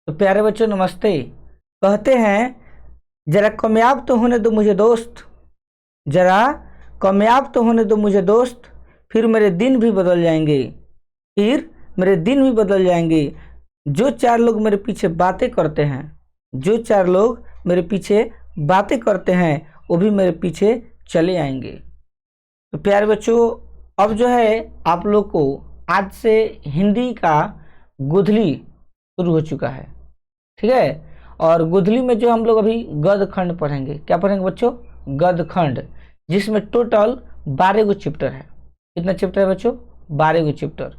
तो प्यारे बच्चों नमस्ते। कहते हैं जरा कामयाब तो होने दो मुझे दोस्त, जरा कामयाब तो होने दो मुझे दोस्त, फिर मेरे दिन भी बदल जाएंगे, फिर मेरे दिन भी बदल जाएंगे। जो चार लोग मेरे पीछे बातें करते हैं, जो चार लोग मेरे पीछे बातें करते हैं वो भी मेरे पीछे चले आएंगे। तो प्यारे बच्चों अब जो है आप लोग को आज से हिंदी का गुधली शुरू हो चुका है, ठीक है। और गुधली में जो हम लोग अभी गद खंड पढ़ेंगे, क्या पढ़ेंगे बच्चों? गद खंड, जिसमें टोटल 12 गो चैप्टर है। कितना चैप्टर है बच्चों? 12 गो चैप्टर।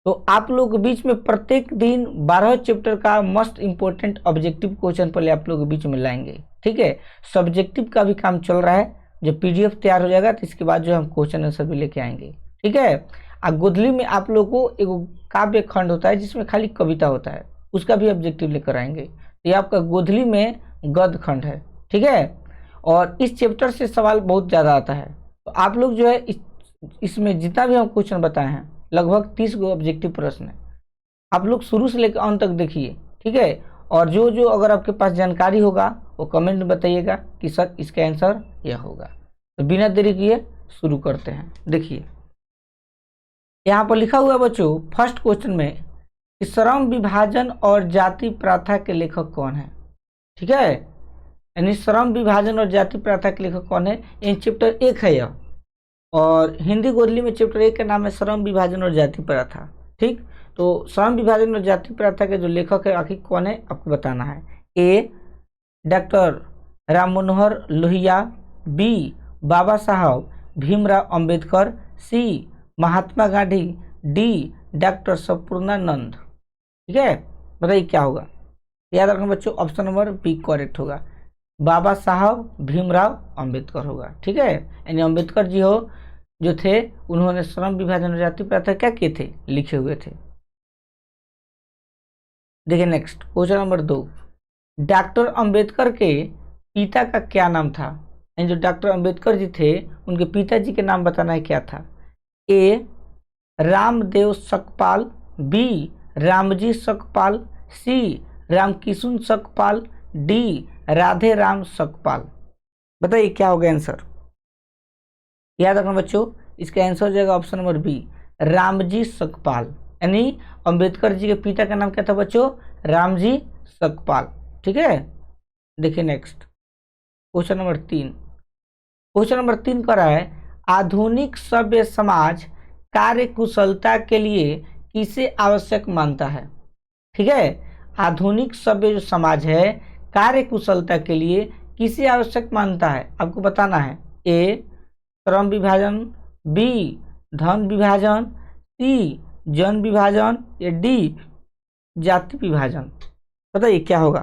तो आप लोग के बीच में प्रत्येक दिन 12 चैप्टर का मस्ट इंपॉर्टेंट ऑब्जेक्टिव क्वेश्चन पहले आप लोग के बीच में लाएंगे, ठीक है। सब्जेक्टिव का भी काम चल रहा है, जब पीडीएफ तैयार हो जाएगा तो इसके बाद जो हम क्वेश्चन आंसर भी लेके आएंगे, ठीक है। और गुधली में आप लोग को एक काव्य खंड होता है जिसमें खाली कविता होता है, उसका भी ऑब्जेक्टिव लेकर आएंगे। तो ये आपका गोधली में गद खंड है, ठीक है। और इस चैप्टर से सवाल बहुत ज़्यादा आता है। तो आप लोग जो है इसमें जितना भी हम क्वेश्चन बताए हैं लगभग 30 गो ऑब्जेक्टिव प्रश्न है, आप लोग शुरू से लेकर अंत तक देखिए, ठीक है। और जो जो अगर आपके पास जानकारी होगा वो कमेंट में बताइएगा कि सर इसका आंसर यह होगा। तो बिना देरी किए शुरू करते हैं। देखिए यहाँ पर लिखा हुआ बच्चों फर्स्ट क्वेश्चन में कि श्रम विभाजन और जाति प्रथा के लेखक कौन है, ठीक है। यानी श्रम विभाजन और जाति प्रथा के लेखक कौन है, इन चैप्टर 1 है यह। और हिंदी गोधली में चैप्टर 1 का नाम है श्रम विभाजन और जाति प्रथा, ठीक। तो श्रम विभाजन और जाति प्रथा के जो लेखक है आखिर कौन है आपको बताना है। ए डॉक्टर राम मनोहर लोहिया, बी बाबा साहब भीमराव अंबेडकर, सी महात्मा गांधी, डी डॉक्टर संपूर्णानंद, ठीक है। बताइए क्या होगा? याद रखना बच्चों ऑप्शन नंबर बी करेक्ट होगा, बाबा साहब भीमराव अंबेडकर होगा, ठीक है। यानी अंबेडकर जी हो जो थे उन्होंने श्रम विभाजन और जाति प्रथा क्या किए थे, लिखे हुए थे। देखिए next question number 2, doctor Ambedkar के पिता का क्या नाम था? यानी जो डॉक्टर अंबेडकर जी थे उनके पिताजी के नाम बताना है, क्या था? ए रामदेव सकपाल, बी रामजी सकपाल, सी रामकिशुन सकपाल, डी राधे राम सकपाल। बताइए क्या होगा आंसर? याद रखना बच्चों इसका आंसर हो जाएगा option number B Ramji Sakpal. यानी अंबेडकर जी के पिता का नाम क्या था बच्चों? रामजी सकपाल, ठीक है। देखिए next question number 3। Question number 3 कर रहा है आधुनिक सभ्य समाज कार्य कुशलता के लिए किसे आवश्यक मानता है, ठीक है। आधुनिक सभ्य जो समाज है कार्य कुशलता के लिए किसे आवश्यक मानता है आपको बताना है। ए श्रम विभाजन, बी धन विभाजन, सी जन विभाजन, या डी जाति विभाजन। बताइए क्या होगा?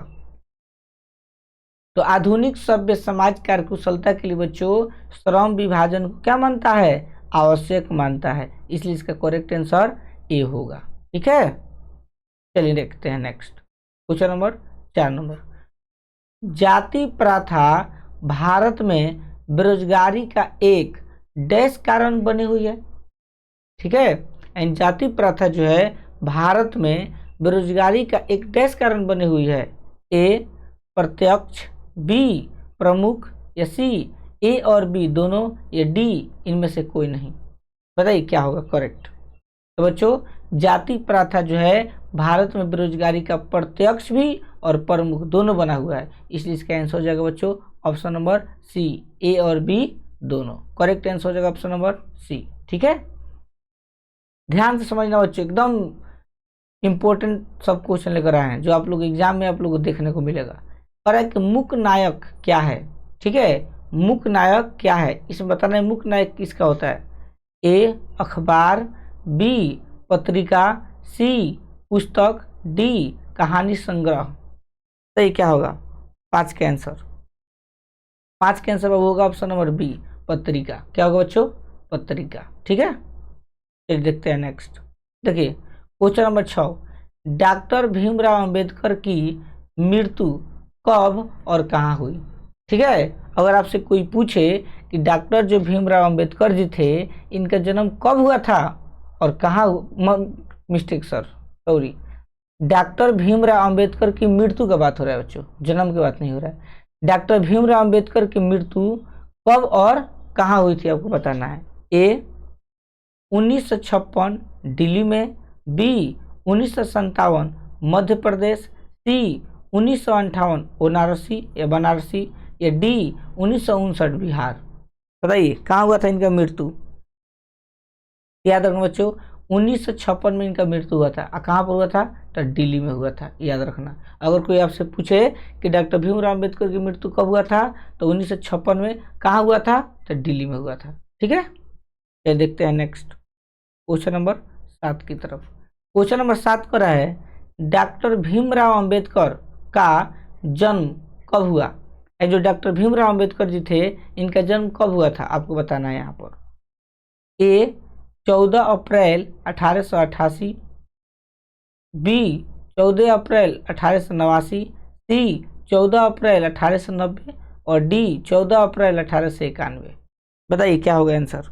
तो आधुनिक सभ्य समाज कार्य कुशलता के लिए बच्चों श्रम विभाजन को क्या मानता है? आवश्यक मानता है, इसलिए इसका करेक्ट आंसर ए होगा, ठीक है। चलिए देखते हैं नेक्स्ट क्वेश्चन नंबर 4। जाति प्रथा भारत में बेरोजगारी का एक डैश कारण बनी हुई है, ठीक है। एंड जाति प्रथा जो है भारत में बेरोजगारी का एक डैश कारण बनी हुई है। ए प्रत्यक्ष, बी प्रमुख, या सी ए और बी दोनों, या डी इनमें से कोई नहीं। बताइए क्या होगा करेक्ट? तो बच्चों जाति प्रथा जो है भारत में बेरोजगारी का प्रत्यक्ष भी और प्रमुख दोनों बना हुआ है, इसलिए इसका आंसर हो जाएगा बच्चों ऑप्शन नंबर सी ए और बी दोनों। करेक्ट आंसर हो जाएगा ऑप्शन नंबर सी, ठीक है। ध्यान से समझना बच्चों, एकदम इंपॉर्टेंट सब क्वेश्चन लेकर आए हैं जो आप लोग एग्जाम में आप लोग को देखने को मिलेगा। और एक मुख्य नायक क्या है, ठीक है। मुख्य नायक क्या है इसमें बताना है। मुख्य नायक किसका होता है? ए अखबार, बी पत्रिका, सी पुस्तक, डी कहानी संग्रह। तो ये क्या होगा 5 का आंसर? 5 का आंसर होगा ऑप्शन नंबर बी पत्रिका। क्या होगा बच्चों? पत्रिका, ठीक है। एक देखते हैं नेक्स्ट। देखिए question number 6, doctor Bhimrao Ambedkar की मृत्यु कब और कहाँ हुई, ठीक है। अगर आपसे कोई पूछे कि डॉक्टर जो भीमराव अंबेडकर जी थे इनका जन्म कब हुआ था और कहाँ, mistake sir sorry, doctor Bhimrao Ambedkar की मृत्यु का बात हो रहा है बच्चों, जन्म की बात नहीं हो रहा है। डॉक्टर भीमराव अंबेडकर की मृत्यु कब और कहाँ हुई थी आपको बताना है। ए 1956 दिल्ली में, बी 1957 मध्य प्रदेश, सी 1958 बनारसी या डी 1959 बिहार। बताइए कहाँ हुआ था इनका मृत्यु। याद रखना बच्चों, 1956 में इनका मृत्यु हुआ था। कहाँ पर हुआ था, तो दिल्ली में हुआ था, याद रखना। अगर कोई आपसे पूछे कि डॉक्टर भीमराव अम्बेडकर की मृत्यु कब हुआ था, तो 1956 में। कहाँ हुआ था, तो दिल्ली में हुआ था। ठीक है, ये देखते हैं नेक्स्ट क्वेश्चन नंबर 7 की तरफ। क्वेश्चन नंबर 7 कर रहा है, डॉक्टर भीमराव अम्बेडकर का जन्म कब हुआ। जो डॉक्टर भीमराव अम्बेडकर जी थे, इनका जन्म कब हुआ था आपको बताना है यहाँ पर। ए 14 अप्रैल 1888, बी 14 अप्रैल 1889, सी 14 अप्रैल 1890 और डी 14 अप्रैल 1891। बताइए क्या होगा आंसर।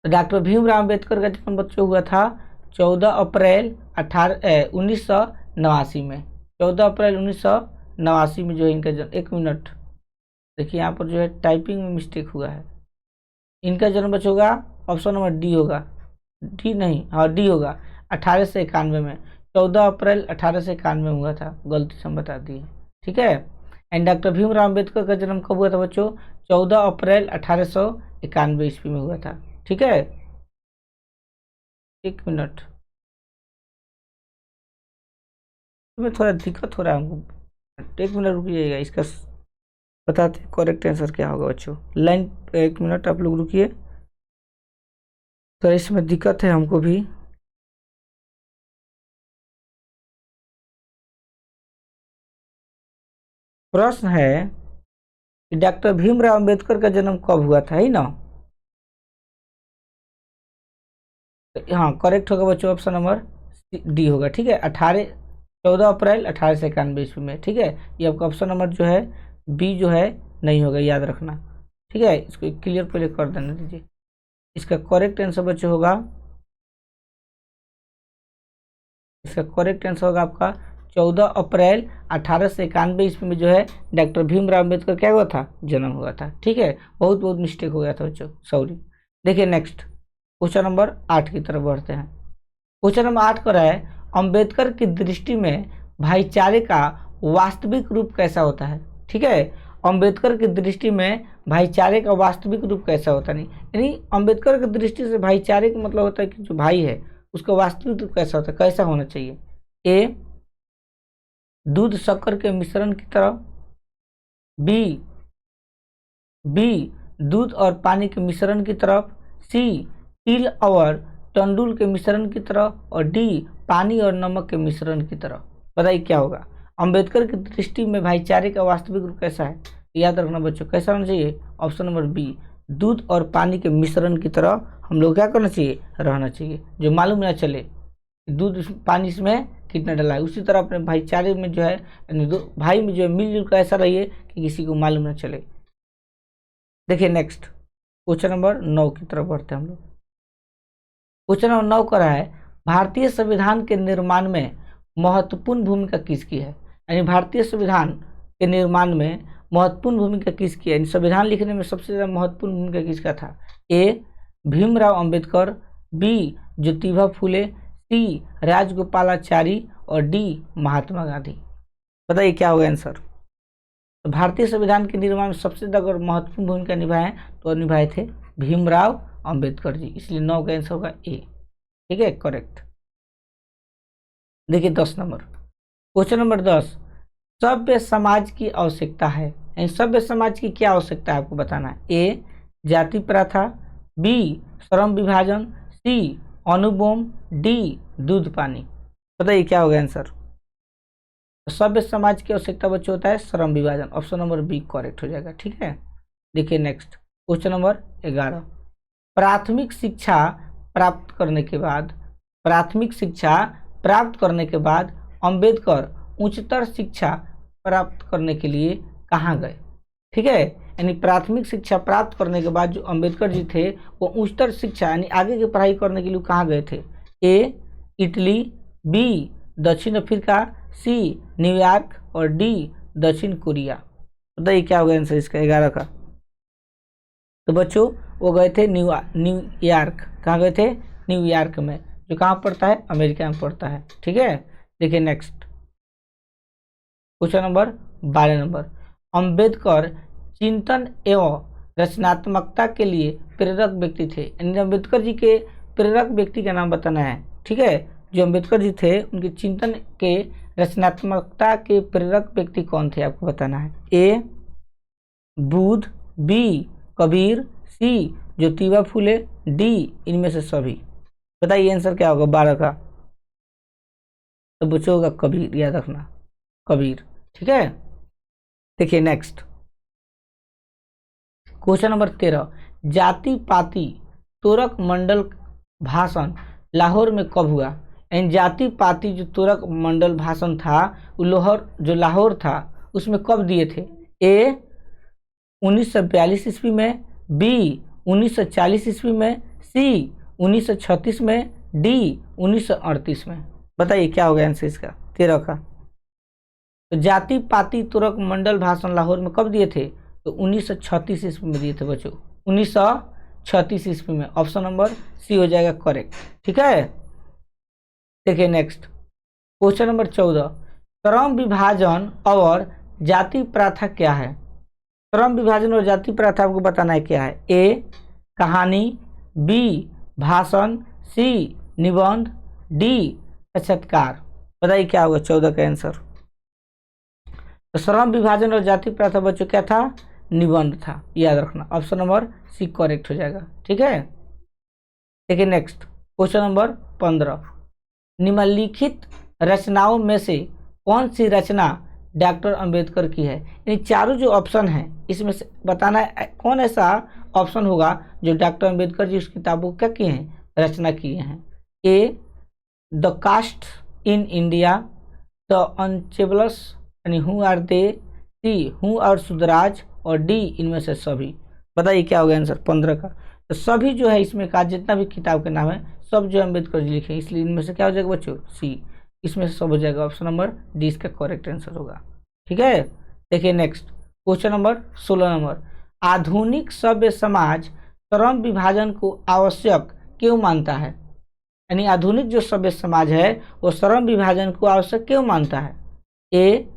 डॉक्टर भीमराव अम्बेडकर का जन्म बच्चों हुआ था 14 अप्रैल 1989 में। 14 अप्रैल 1989 में जो है इनका जन्म। एक मिनट देखिए, यहाँ पर जो है टाइपिंग में मिस्टेक हुआ है। इनका जन्म बच्चों होगा ऑप्शन नंबर डी होगा, डी नहीं, हाँ डी होगा, 1891 में। 14 अप्रैल 1891 हुआ था, गलती से हम बता दिए। ठीक है, एंड डॉक्टर भीमराव अम्बेडकर का जन्म कब हुआ था बच्चों, 14 अप्रैल 1891 ईस्वी में हुआ था। ठीक है, एक मिनट में थोड़ा दिक्कत हो रहा है हमको, एक मिनट रुकिएगा, इसका बताते करेक्ट आंसर क्या होगा बच्चों। लाइन एक मिनट आप लोग रुकिए, तो इसमें दिक्कत है हमको भी। प्रश्न है कि डॉक्टर भीमराव अम्बेडकर का जन्म कब हुआ था, ही ना। हाँ करेक्ट होगा बच्चों, ऑप्शन नंबर डी होगा। ठीक है, 14 अप्रैल 1891 ईस्वी में। ठीक है, ये आपका ऑप्शन नंबर जो है बी जो है नहीं होगा, याद रखना। ठीक है, इसको क्लियर पहले कर देने दीजिए। इसका करेक्ट आंसर बच्चों होगा, इसका करेक्ट आंसर होगा आपका 14 अप्रैल 1891 ईस्वी में जो है डॉक्टर भीमराव अम्बेडकर क्या हुआ था, जन्म हुआ था। ठीक है, बहुत बहुत मिस्टेक हो गया था बच्चों, सॉरी। देखिए नेक्स्ट क्वेश्चन नंबर 8 की तरफ बढ़ते हैं। क्वेश्चन नंबर 8 कर रहा है, अम्बेडकर की दृष्टि में भाईचारे का वास्तविक रूप कैसा होता है। ठीक है, अम्बेडकर की दृष्टि में भाईचारे का वास्तविक रूप कैसा होता नहीं, यानी अम्बेडकर की दृष्टि से भाईचारे का मतलब होता है कि जो भाई है उसका वास्तविक रूप कैसा होता है, कैसा होना चाहिए। ए दूध शक्कर के मिश्रण की तरह, बी दूध और पानी के मिश्रण की तरफ, सी तिल और तंडुल के मिश्रण की तरह और डी पानी और नमक के मिश्रण की तरह। बताइए क्या होगा। अंबेडकर की दृष्टि में भाईचारे का वास्तविक रूप कैसा है, याद रखना बच्चों, कैसा होना चाहिए। ऑप्शन नंबर बी दूध और पानी के मिश्रण की तरह हम लोग क्या करना चाहिए, रहना चाहिए, जो मालूम ना चले दूध पानी इसमें कितना डला है। उसी तरह अपने भाईचारे में जो है भाई में जो है मिलजुल कर ऐसा रहिए कि किसी को मालूम ना चले। देखिए नेक्स्ट क्वेश्चन नंबर 9 की तरफ बढ़ते हैं हम लोग। क्वेश्चन नंबर 9 कर रहा है, भारतीय संविधान के निर्माण में महत्वपूर्ण भूमिका किसकी है। यानी भारतीय संविधान के निर्माण में महत्वपूर्ण भूमिका किसकी है, संविधान लिखने में सबसे ज़्यादा महत्वपूर्ण भूमिका किसका था। ए भीमराव अंबेडकर, बी ज्योतिबा फूले, सी राजगोपालाचारी और डी महात्मा गांधी। बताइए क्या होगा आंसर। तो भारतीय संविधान के निर्माण में सबसे ज़्यादा अगर महत्वपूर्ण भूमिका निभाए तो निभाए थे भीमराव अंबेडकर जी, इसलिए 9 का आंसर होगा ए। ठीक है, करेक्ट। देखिए 10 नंबर क्वेश्चन नंबर 10, सभ्य समाज की आवश्यकता है। यानी सभ्य समाज की क्या आवश्यकता है आपको बताना है। ए जाति प्रथा, बी श्रम विभाजन, सी अनुबोम, डी दूध पानी। बताइए क्या होगा आंसर। सभ्य समाज की आवश्यकता बच्चों होता है श्रम विभाजन, ऑप्शन नंबर बी करेक्ट हो जाएगा। ठीक है, देखिए नेक्स्ट क्वेश्चन नंबर 11, प्राथमिक शिक्षा प्राप्त करने के बाद अंबेडकर उच्चतर शिक्षा प्राप्त करने के लिए कहाँ गए। ठीक है, यानी प्राथमिक शिक्षा प्राप्त करने के बाद जो अंबेडकर जी थे वो उच्चतर शिक्षा यानी आगे की पढ़ाई करने के लिए कहाँ गए थे। ए इटली, बी दक्षिण अफ्रीका, सी न्यूयॉर्क और डी दक्षिण कोरिया। बताइए क्या होगा आंसर इसका 11 का। तो बच्चों वो गए थे न्यूयॉर्क। कहाँ गए थे? न्यूयॉर्क में, जो कहाँ पड़ता है? अमेरिका में पड़ता है। ठीक है, देखिए next question number 12 number. Ambedkar चिंतन एवं रचनात्मकता के लिए प्रेरक व्यक्ति थे। यानी अंबेडकर जी के प्रेरक व्यक्ति का नाम बताना है। ठीक है, जो अंबेडकर जी थे उनके चिंतन के रचनात्मकता के प्रेरक व्यक्ति कौन थे आपको बताना है। ए बुद्ध, बी कबीर, सी ज्योतिबा फुले, डी इनमें से सभी। बताइए आंसर क्या होगा 12 का। तो बच्चों होगा कबीर, याद रखना कबीर। ठीक है, देखिए नेक्स्ट क्वेश्चन नंबर 13। जाति पाति तोरक मंडल भाषण लाहौर में कब हुआ? यानी जाति पाति जो तोरक मंडल भाषण था वो लाहौर था उसमें कब दिए थे? ए 1942 ईस्वी में, बी 1940 ईस्वी में, सी 1936 में, डी 1938 में। बताइए क्या होगा आंसर इसका 13 का। तो जाति पाति तुरक मंडल भाषण लाहौर में कब दिए थे? तो 1936 ईस्वी में दिए थे बच्चों, 1936 ईस्वी में। ऑप्शन नंबर सी हो जाएगा करेक्ट। ठीक है, देखिए नेक्स्ट क्वेश्चन नंबर 14। श्रम विभाजन और जाति प्रथा क्या है? श्रम विभाजन और जाति प्रथा आपको बताना है क्या है। ए कहानी, बी भाषण, सी निबंध, डी साक्षात्कार। बताइए क्या होगा 14 का आंसर। तो श्रम विभाजन और जाति प्रथा बच्चों क्या था? निबंध था, याद रखना। ऑप्शन नंबर सी करेक्ट हो जाएगा। ठीक है, देखिए नेक्स्ट क्वेश्चन नंबर 15। निम्नलिखित रचनाओं में से कौन सी रचना डॉक्टर अंबेडकर की है? यानी चारों जो ऑप्शन हैं इसमें से बताना है कौन ऐसा ऑप्शन होगा जो डॉक्टर अंबेडकर जी उस किताबों क्या किए हैं? रचना किए हैं। A the caste in India, the untouchables यानी who are they, C who are सुधराज और डी इनमें से सभी। बताइए क्या होगा आंसर 15 का। तो सभी जो है इसमें का जितना भी किताब के नाम है सब जो अम्बेडकर जी लिखे, इसलिए इनमें से क्या हो जाएगा बच्चों? सी, इसमें से सब हो जाएगा। ऑप्शन नंबर डी इसका करेक्ट आंसर होगा। ठीक है, देखिए नेक्स्ट क्वेश्चन नंबर 16 नंबर। आधुनिक सभ्य समाज श्रम विभाजन को आवश्यक क्यों मानता है? यानी आधुनिक जो सभ्य समाज है वो श्रम विभाजन को आवश्यक क्यों मानता है? ए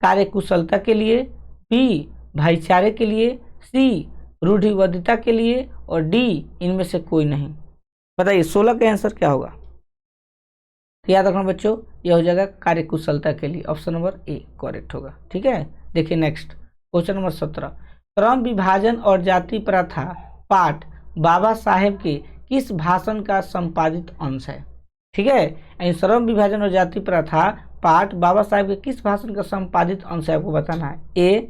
कार्यकुशलता के लिए, बी भाईचारे के लिए, सी रूढ़िबद्धता के लिए और डी इनमें से कोई नहीं। बताइए 16 का आंसर क्या होगा। तो याद रखना बच्चों यह हो जाएगा कार्यकुशलता के लिए। ऑप्शन नंबर ए करेक्ट होगा। ठीक है, देखिए नेक्स्ट क्वेश्चन नंबर 17। श्रम विभाजन और जाति प्रथा पाठ बाबा साहेब के किस भाषण का संपादित अंश है? ठीक है, यानी श्रम विभाजन और जाति प्रथा पाठ बाबा साहेब के किस भाषण का संपादित अंश है आपको बताना है। A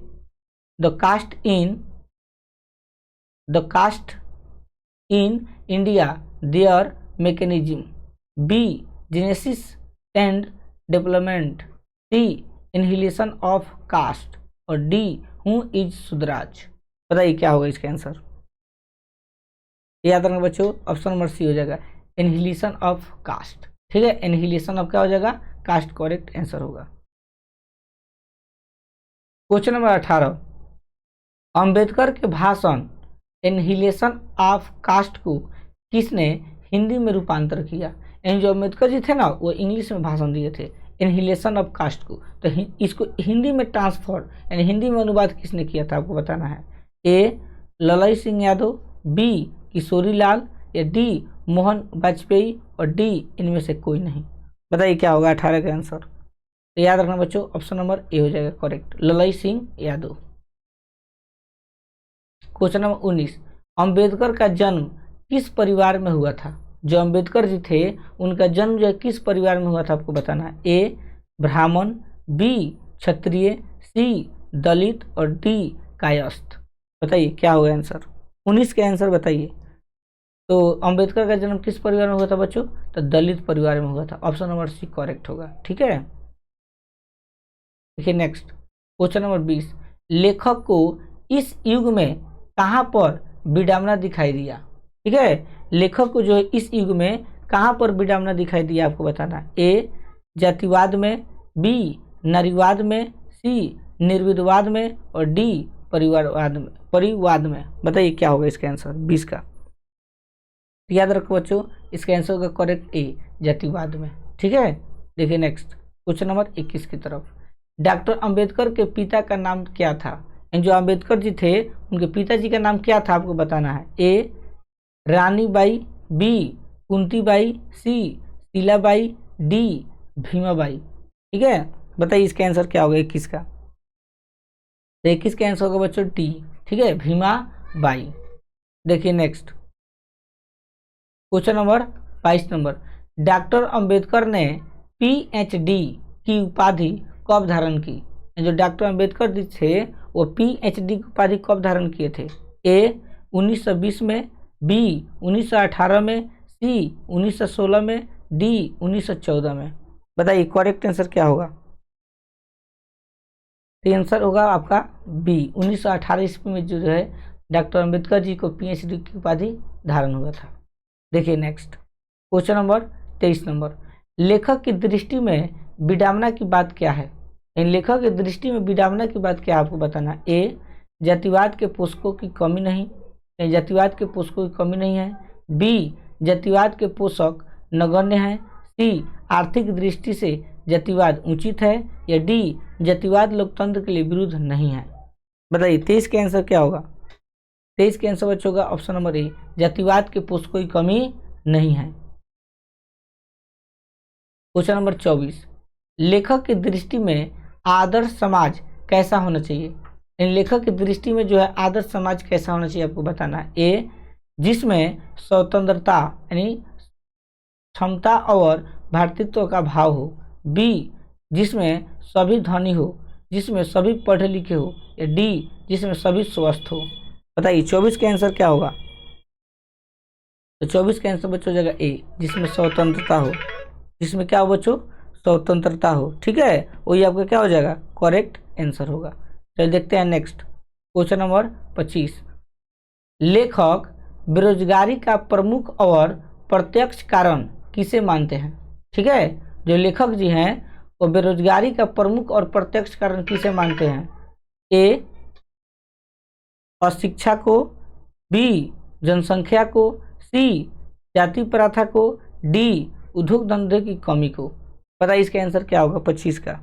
the caste in India their mechanism, B genesis and development, C annihilation of caste और डी हु इज सुधराज। बताइए क्या होगा इसका आंसर। याद रखना बच्चों ऑप्शन नंबर सी हो जाएगा इनहिलेशन ऑफ कास्ट। ठीक है, इनहिलेशन ऑफ क्या हो जाएगा? कास्ट करेक्ट आंसर होगा। Question number 18। अंबेडकर के भाषण इनहिलेशन ऑफ कास्ट को किसने हिंदी में रूपांतर किया? यानी जो अम्बेडकर जी थे ना वो इंग्लिश में भाषण दिए थे इनहिलेशन ऑफ कास्ट को, तो इसको हिंदी में ट्रांसफर यानी हिंदी में अनुवाद किसने किया था आपको बताना है। ए ललई सिंह यादव, बी किशोरी लाल या डी मोहन वाजपेयी और डी इनमें से कोई नहीं। बताइए क्या होगा 18 का आंसर। तो याद रखना बच्चों ऑप्शन नंबर ए हो जाएगा करेक्ट, ललई सिंह यादव। Question number 19। अंबेडकर का जन्म किस परिवार में हुआ था? जो अंबेडकर जी थे उनका जन्म जो है किस परिवार में हुआ था आपको बताना है। ए ब्राह्मण, बी क्षत्रिय, सी दलित और डी कायस्थ। बताइए क्या होगा आंसर 19 का आंसर बताइए। तो अंबेडकर का जन्म किस परिवार में हुआ था बच्चों? तो दलित परिवार में हुआ था। ऑप्शन नंबर सी करेक्ट होगा। ठीक है, देखिए नेक्स्ट क्वेश्चन नंबर 20। लेखक को इस युग में कहाँ पर विडंबना दिखाई दिया? ठीक है, लेखक को जो है इस युग में कहाँ पर विडम्बना दिखाई दी आपको बताना है। ए जातिवाद में, बी नारीवाद में, सी निर्विवाद में और डी परिवाद में। बताइए क्या होगा इसका आंसर 20 का। याद रखो बच्चों, इसका आंसर होगा करेक्ट ए जातिवाद में। ठीक है, देखिए नेक्स्ट क्वेश्चन नंबर 21 की तरफ। डॉक्टर अंबेडकर के पिता का नाम क्या था? जो अंबेडकर जी थे उनके पिताजी का नाम क्या था आपको बताना है। ए रानीबाई, बी कुंतीबाई, सी शीलाबाई, डी भीमाबाई। ठीक है, बताइए इसका आंसर क्या होगा 21 का। तो 21 का आंसर होगा बच्चों टी। ठीक है, भीमाबाई। देखिए next question number 22 number. Doctor Ambedkar ने पीएचडी की उपाधि कब धारण की? जो डॉक्टर अंबेडकर जी थे वो पीएचडी की उपाधि कब धारण किए थे? ए 1920 में, बी 1918 में, सी 1916 में, डी 1914 में। बताइए करेक्ट आंसर क्या होगा। तो आंसर होगा आपका बी 1918 ईस्वी में जो है डॉक्टर अंबेडकर जी को पीएचडी की उपाधि धारण हुआ था। देखिए नेक्स्ट क्वेश्चन नंबर 23 नंबर। लेखक की दृष्टि में विडम्बना की बात क्या है? लेखक की दृष्टि में विडम्बना की बात क्या आपको बताना। ए जातिवाद के पोषकों की कमी नहीं, जातिवाद के पोषकों की कमी नहीं है। बी जातिवाद के पोषक नगण्य हैं। सी आर्थिक दृष्टि से जातिवाद उचित है। या डी जातिवाद लोकतंत्र के लिए विरुद्ध नहीं है। बताइए 23 का आंसर क्या होगा। 23 का आंसर बच्चों होगा ऑप्शन नंबर ए जातिवाद के पोषकों की कमी नहीं है। Question number 24। लेखक की दृष्टि में आदर्श समाज कैसा होना चाहिए? लेखक की दृष्टि में जो है आदर्श समाज कैसा होना चाहिए आपको बताना है। ए जिसमें स्वतंत्रता यानी क्षमता और भ्रातृत्व का भाव हो। बी जिसमें सभी धनी हो, जिसमें सभी पढ़े लिखे हो। या डी जिसमें सभी स्वस्थ हो। बताइए 24 का आंसर क्या होगा। तो 24 का आंसर बच्चों हो जाएगा ए जिसमें स्वतंत्रता हो। जिसमें क्या हो बच्चों स्वतंत्रता हो। ठीक है, वही आपका क्या हो जाएगा करेक्ट आंसर होगा। चलिए देखते हैं नेक्स्ट क्वेश्चन नंबर 25। लेखक बेरोजगारी का प्रमुख और प्रत्यक्ष कारण किसे मानते हैं? ठीक है, जो लेखक जी हैं वो बेरोजगारी का प्रमुख और प्रत्यक्ष कारण किसे मानते हैं? ए अशिक्षा को, बी जनसंख्या को, सी जाति प्रथा को, डी उद्योग धंधे की कमी को। पता है इसका आंसर क्या होगा 25 का।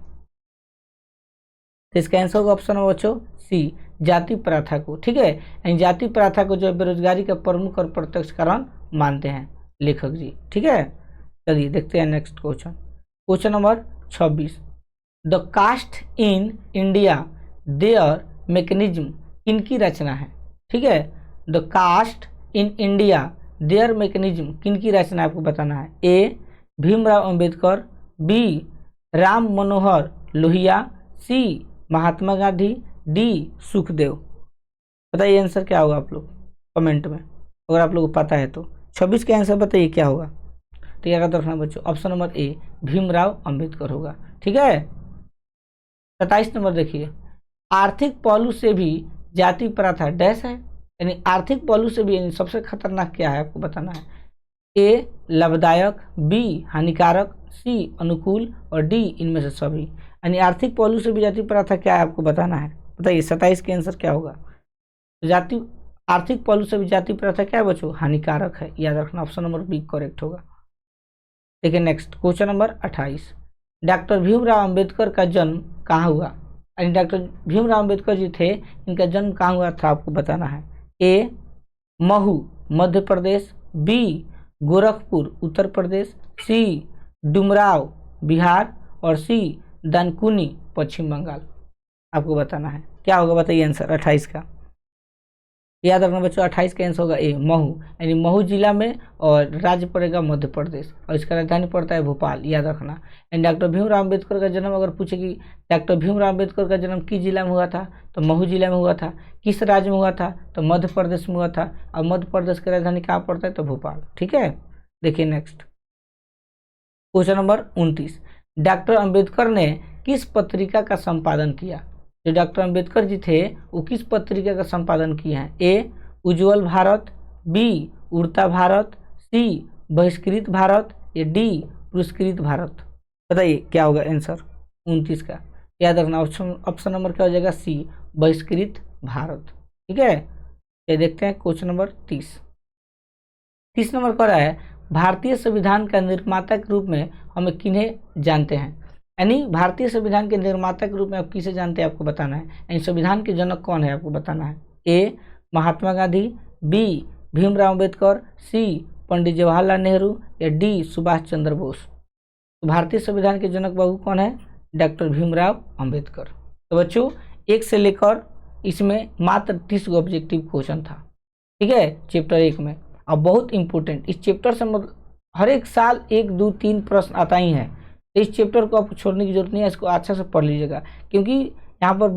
तो इसका आंसर होगा ऑप्शन नंबर बच्चों सी जाति प्रथा को। ठीक है, यानी जाति प्रथा को जो बेरोजगारी का प्रमुख और प्रत्यक्ष कारण मानते हैं लेखक जी। ठीक है, चलिए देखते हैं next question. Question number 26। The caste in India their mechanism किनकी रचना है? ठीक है, the caste in India their mechanism किनकी रचना आपको बताना है। A Bhimrao Ambedkar, B Ram Manohar Lohia, C Mahatma Gandhi, D Sukhdev. बताइए आंसर क्या होगा आप लोग कमेंट में अगर आप लोग को पता है तो। 26 का आंसर बताइए क्या होगा। तो याद रखना बच्चों option number A Bhimrao Ambedkar होगा। ठीक है, 27 नंबर देखिए। आर्थिक पहलू से भी जाति प्रथा डैश है, यानी आर्थिक पहलू से भी सबसे खतरनाक क्या है आपको बताना है। ए लाभदायक, बी हानिकारक, सी अनुकूल और डी इनमें से सभी। यानी आर्थिक पहलू से भी जाति प्रथा क्या है आपको बताना है। बताइए 27 के आंसर क्या होगा। जाति आर्थिक पहलू से भी जाति प्रथा क्या है बच्चों हानिकारक है। याद रखना ऑप्शन नंबर बी करेक्ट होगा। देखिए next question number 28। Doctor Bhimrao Ambedkar का जन्म कहाँ हुआ? यानी डॉक्टर भीमराव अंबेडकर जी थे, इनका जन्म कहाँ हुआ था आपको बताना है। ए महू मध्य प्रदेश, बी गोरखपुर उत्तर प्रदेश, सी डुमराव बिहार और सी दानकुनी पश्चिम बंगाल। आपको बताना है क्या होगा। बताइए आंसर 28 का। याद रखना बच्चों 28 का आंसर होगा ए महू, यानी महू जिला में और राज्य पड़ेगा मध्य प्रदेश और इसका राजधानी पड़ता है भोपाल। याद रखना। एंड डॉक्टर भीमराव अंबेडकर का जन्म अगर पूछे कि डॉक्टर भीमराव अंबेडकर का जन्म किस जिला में हुआ था तो महू जिला में हुआ था। किस राज्य में हुआ था तो मध्य प्रदेश में हुआ था और मध्य प्रदेश की राजधानी कहाँ पड़ता है तो भोपाल। ठीक है, देखिए next question number 29। Doctor Ambedkar ने किस पत्रिका का संपादन किया? जो डॉक्टर अंबेडकर जी थे वो किस पत्रिका का संपादन किए हैं। ए उज्ज्वल भारत, बी उड़ता भारत, सी बहिष्कृत भारत या डी पुरस्कृत भारत? बताइए क्या होगा आंसर 29 का। याद रखना ऑप्शन नंबर क्या हो जाएगा? सी बहिष्कृत भारत। ठीक है, ये देखते हैं क्वेश्चन नंबर 30 नंबर पर है भारतीय संविधान का निर्माता के रूप में हमें किन्हें जानते हैं? यानी भारतीय संविधान के निर्माता के रूप में आप किसे जानते हैं आपको बताना है। यानी संविधान के जनक कौन है आपको बताना है। ए महात्मा गांधी, बी भीमराव अम्बेडकर, सी पंडित जवाहरलाल नेहरू या डी सुभाष चंद्र बोस? तो भारतीय संविधान के जनक बाबू कौन है? डॉक्टर भीमराव अम्बेडकर। तो बच्चों 1 से लेकर इसमें मात्र 30 गो ऑब्जेक्टिव क्वेश्चन था। ठीक है, चैप्टर 1 में। अब बहुत इंपॉर्टेंट, इस चैप्टर से हर एक साल 1, 2, 3 प्रश्न आता ही है। तो इस चैप्टर को आपको छोड़ने की जरूरत नहीं है, इसको अच्छा से पढ़ लीजिएगा। क्योंकि यहाँ पर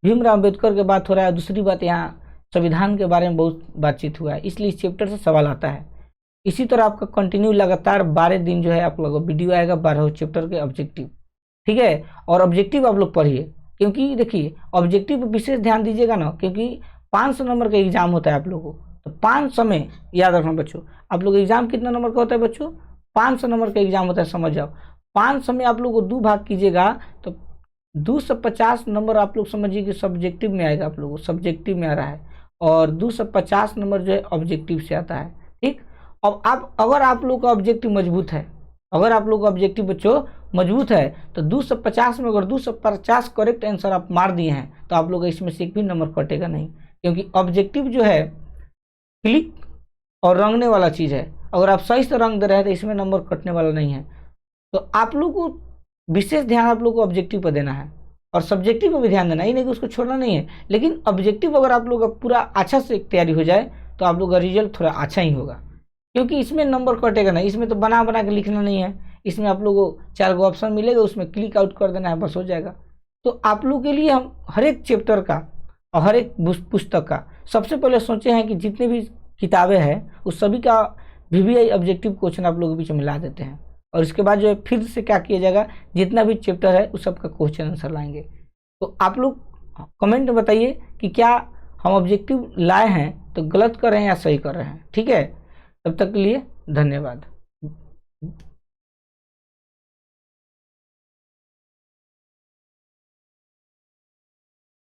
भीमराव अम्बेडकर की बात हो रहा है, दूसरी बात यहाँ संविधान के बारे में बहुत बातचीत हुआ है, इसलिए इस चैप्टर से सवाल आता है। इसी तरह आपका कंटिन्यू लगातार 12 दिन जो है आप लोगों को वीडियो आएगा 12 चैप्टर के ऑब्जेक्टिव। ठीक है, और ऑब्जेक्टिव आप लोग पढ़िए, क्योंकि देखिए ऑब्जेक्टिव पर विशेष ध्यान दीजिएगा ना, क्योंकि 500 नंबर का एग्जाम होता है आप लोगों को। तो 500 में याद रखना बच्चों, आप लोग एग्जाम कितना नंबर का होता है बच्चों? 500 नंबर का एग्जाम होता है, समझ जाओ। 500 में आप लोग को 2 भाग कीजिएगा तो 250 नंबर आप लोग समझिए कि सब्जेक्टिव में आएगा, आप लोगों को सब्जेक्टिव में आ रहा है, और 250 नंबर जो है ऑब्जेक्टिव से आता है। ठीक, अब आप अगर आप लोग का ऑब्जेक्टिव मजबूत है, अगर आप लोग का ऑब्जेक्टिव बच्चों मजबूत है, तो 250 में अगर 250 करेक्ट आंसर आप मार दिए हैं तो आप लोग इसमें से एक भी नंबर कटेगा नहीं। क्योंकि ऑब्जेक्टिव जो है क्लिक और रंगने वाला चीज़ है, अगर आप सही से रंग दे रहे हैं तो इसमें नंबर कटने वाला नहीं है। तो आप लोग को विशेष ध्यान आप लोग को ऑब्जेक्टिव पर देना है, और सब्जेक्टिव पर भी ध्यान देना है, ये नहीं कि उसको छोड़ना नहीं है। लेकिन ऑब्जेक्टिव अगर आप लोग का पूरा अच्छा से तैयारी हो जाए तो आप लोग का रिजल्ट थोड़ा अच्छा ही होगा, क्योंकि इसमें नंबर कटेगा नहीं। इसमें तो बना बना के लिखना नहीं है, इसमें आप लोगों को 4 गो ऑप्शन मिलेगा, उसमें क्लिक आउट कर देना है, बस हो जाएगा। तो आप लोग के लिए हम हर एक चैप्टर का और हर एक पुस्तक का सबसे पहले सोचे हैं कि जितने भी किताबें हैं उस सभी का VVI ऑब्जेक्टिव क्वेश्चन आप लोगों के बीच में मिला देते हैं, और इसके बाद जो है फिर से क्या किया जाएगा, जितना भी चैप्टर है उस सब का क्वेश्चन आंसर लाएंगे। तो आप लोग कमेंट में बताइए कि क्या हम ऑब्जेक्टिव लाए हैं तो गलत कर रहे हैं या सही कर रहे हैं। ठीक है, तब तक के लिए धन्यवाद।